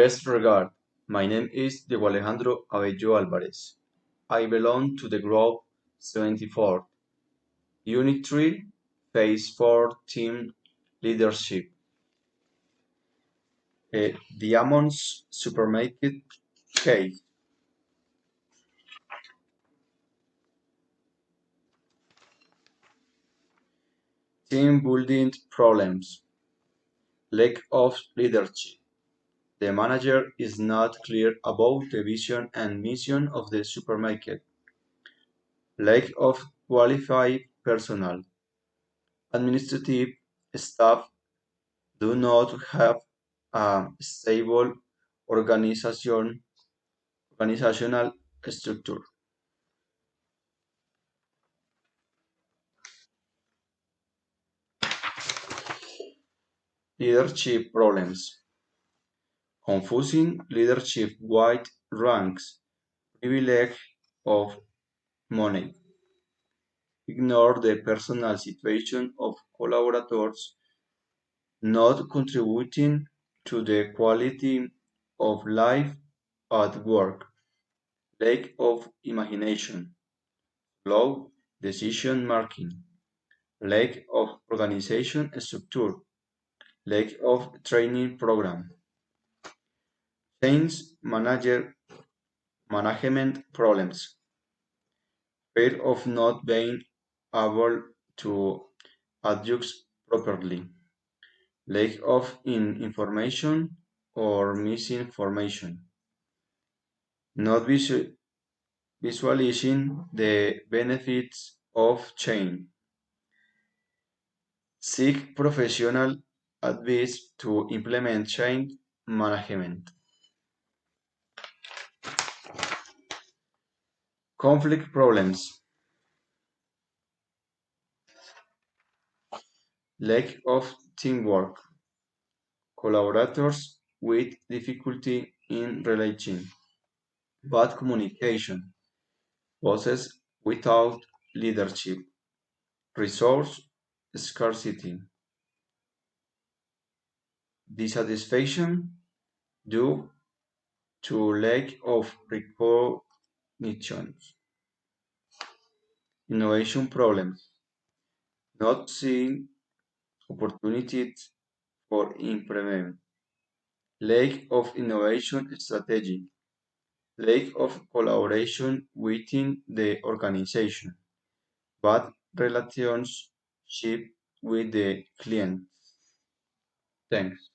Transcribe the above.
Best regard. My name is Diego Alejandro Abello Alvarez. I belong to the group 74. Unit 3, Phase 4 Team Leadership. Diamond's Supermarket Case. Team building problems. Lack of leadership. The manager is not clear about the vision and mission of the supermarket. Lack of qualified personnel. Administrative staff do not have a stable organizational structure. Leadership problems. Confusing leadership wide ranks, privilege of money. Ignore the personal situation of collaborators, not contributing to the quality of life at work. Lack of imagination. Low decision making. Lack of organization structure. Lack of training program. Change management problems. Fear of not being able to adjust properly. Lack of information or misinformation. Not visualizing the benefits of change. Seek professional advice to implement change management. Conflict problems. Lack of teamwork. Collaborators with difficulty in relating. Bad communication. Bosses without leadership. Resource scarcity. Dissatisfaction due to lack of recognition. Innovation problems. Not seeing opportunities for improvement. Lack of innovation strategy. Lack of collaboration within the organization. Bad relationship with the client. Thanks.